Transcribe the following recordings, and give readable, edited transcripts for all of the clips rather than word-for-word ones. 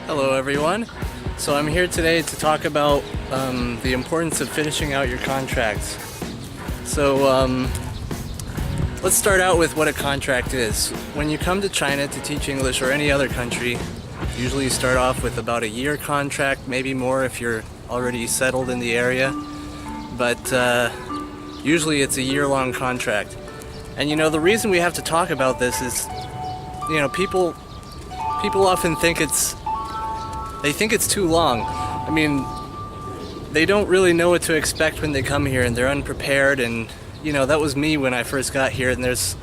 Hello everyone. So I'm here today to talk about the importance of finishing out your contracts. So let's start out with what a contract is. When you come to China to teach English or any other country, usually you start off with about a year contract, maybe more if you're already settled in the area. But usually it's a year-long contract. And the reason we have to talk about this is, people often think it's too long. I mean, they don't really know what to expect when they come here, and they're unprepared. And that was me when I first got here. And there's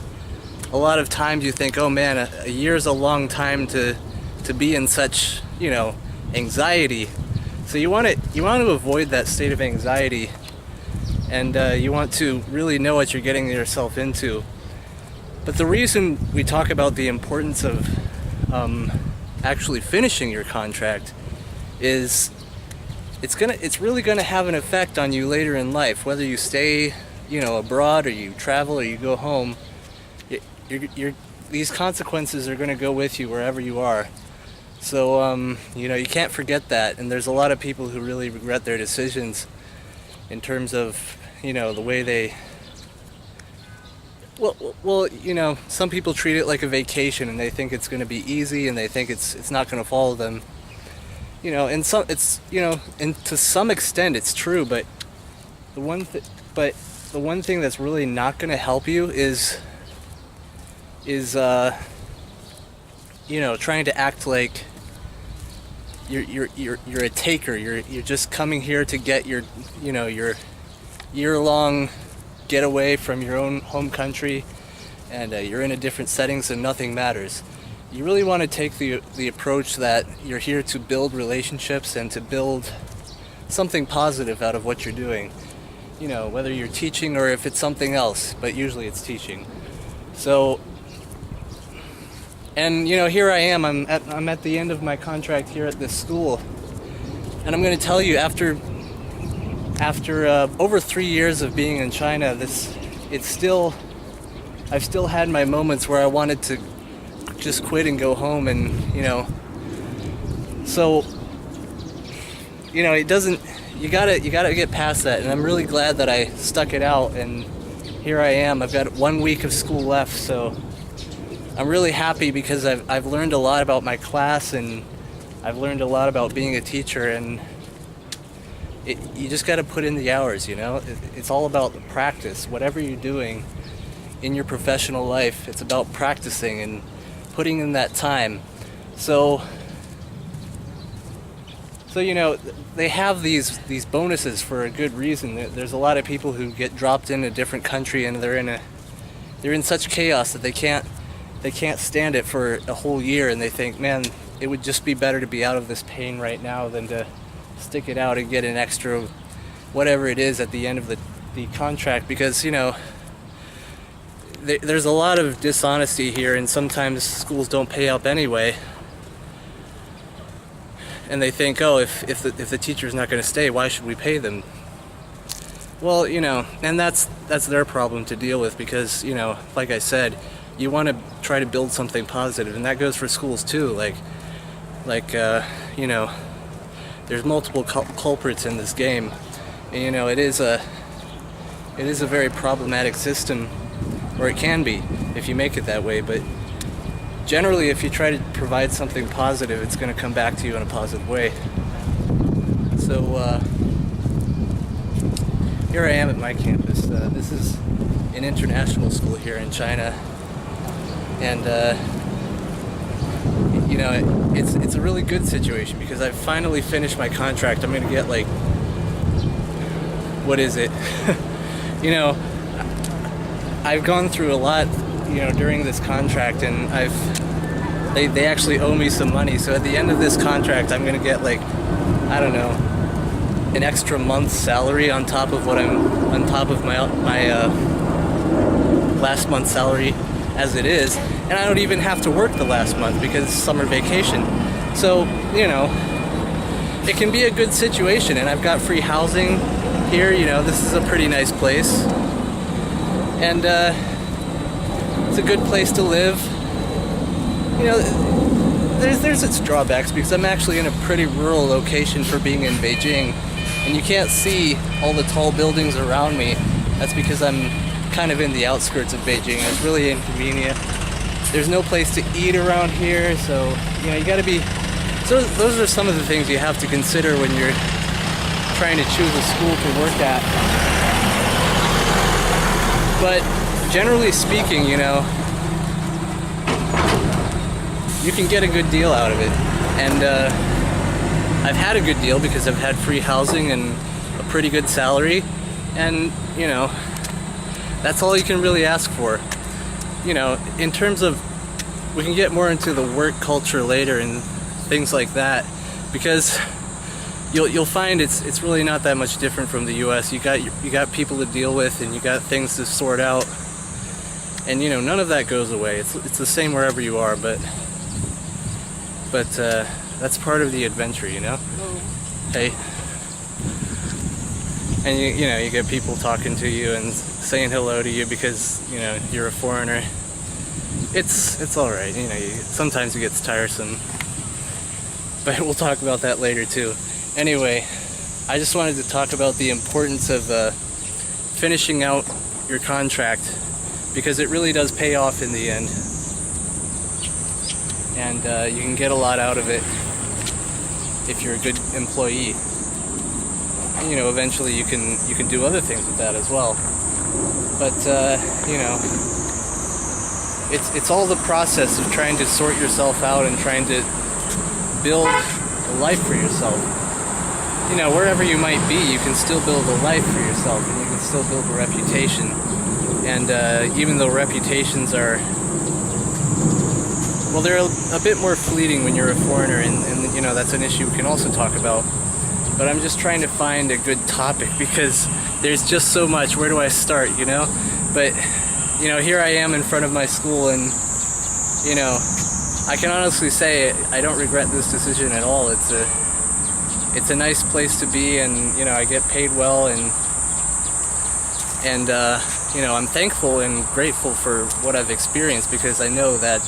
a lot of times you think, oh man, a year's a long time to be in such anxiety. So you want to avoid that state of anxiety, and you want to really know what you're getting yourself into. But the reason we talk about the importance of actually finishing your contract is it's really gonna have an effect on you later in life, whether you stay abroad or you travel or you go home. These consequences are gonna go with you wherever you are. So you can't forget that. And there's a lot of people who really regret their decisions in terms of the way they some people treat it like a vacation, and they think it's going to be easy, and they think it's not going to follow them. And to some extent it's true, but the one thing that's really not going to help you is trying to act like you're a taker. You're just coming here to get your year-long get away from your own home country, and you're in a different setting, so nothing matters. You really want to take the approach that you're here to build relationships and to build something positive out of what you're doing. Whether you're teaching or if it's something else, but usually it's teaching. So, and here I am. I'm at the end of my contract here at this school, and I'm going to tell you, after over 3 years of being in China, I've still had my moments where I wanted to just quit and go home, and so it doesn't. You gotta get past that, and I'm really glad that I stuck it out, and here I am. I've got 1 week of school left, so I'm really happy because I've learned a lot about my class, and I've learned a lot about being a teacher, and you just got to put in the hours. It's all about the practice. Whatever you're doing in your professional life, it's about practicing and putting in that time. So they have these bonuses for a good reason. There's a lot of people who get dropped in a different country, and they're in such chaos that they can't stand it for a whole year, and they think, man, it would just be better to be out of this pain right now than to stick it out and get an extra whatever it is at the end of the contract, because there's a lot of dishonesty here, and sometimes schools don't pay up anyway, and they think, oh, if the teacher's not going to stay, why should we pay them? Well, and that's their problem to deal with, because like I said, you want to try to build something positive, and that goes for schools too. There's multiple culprits in this game, and it is a very problematic system, or it can be if you make it that way. But generally, if you try to provide something positive, it's going to come back to you in a positive way. So here I am at my campus. This is an international school here in China, and it's a really good situation because I've finally finished my contract. I'm gonna get what is it? I've gone through a lot, during this contract, and they actually owe me some money. So at the end of this contract, I'm gonna get I don't know, an extra month's salary on top of my last month's salary as it is. And I don't even have to work the last month because it's summer vacation. So, it can be a good situation, and I've got free housing here. This is a pretty nice place, and it's a good place to live. there's its drawbacks because I'm actually in a pretty rural location for being in Beijing, and you can't see all the tall buildings around me. That's because I'm kind of in the outskirts of Beijing. It's really inconvenient. There's no place to eat around here, so you gotta be. So those are some of the things you have to consider when you're trying to choose a school to work at. But generally speaking, you can get a good deal out of it. And I've had a good deal because I've had free housing and a pretty good salary. And, that's all you can really ask for. In terms of, we can get more into the work culture later and things like that, because you'll find it's really not that much different from the U.S. You got people to deal with, and you got things to sort out, and none of that goes away. It's the same wherever you are, but that's part of the adventure, Hey. And you get people talking to you and saying hello to you because you're a foreigner. It's all right. Sometimes it gets tiresome, but we'll talk about that later too. Anyway, I just wanted to talk about the importance of finishing out your contract, because it really does pay off in the end, and you can get a lot out of it if you're a good employee. And, eventually you can do other things with that as well. But it's all the process of trying to sort yourself out and trying to build a life for yourself. Wherever you might be, you can still build a life for yourself, and you can still build a reputation. And even though reputations are, well, they're a bit more fleeting when you're a foreigner, and that's an issue we can also talk about. But I'm just trying to find a good topic because there's just so much. Where do I start, But, here I am in front of my school, and, I can honestly say I don't regret this decision at all. It's a nice place to be, and, I get paid well, and I'm thankful and grateful for what I've experienced, because I know that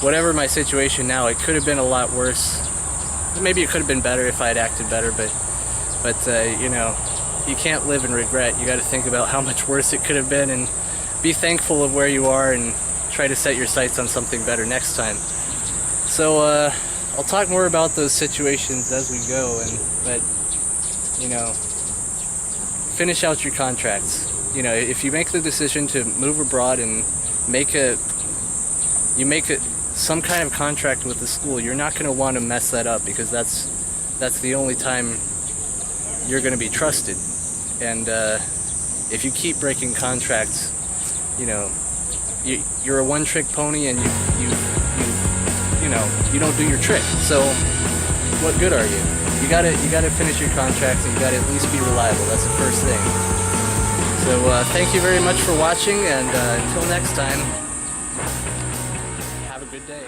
whatever my situation now, it could have been a lot worse. Maybe it could have been better if I had acted better, but you can't live in regret. You got to think about how much worse it could have been and be thankful of where you are and try to set your sights on something better next time. So I'll talk more about those situations as we go, but finish out your contracts. If you make the decision to move abroad and make some kind of contract with the school, you're not going to want to mess that up, because that's the only time you're going to be trusted. And if you keep breaking contracts, you're a one-trick pony, and you don't do your trick. So what good are you? You gotta finish your contracts, and you gotta at least be reliable. That's the first thing. So thank you very much for watching, and until next time, have a good day.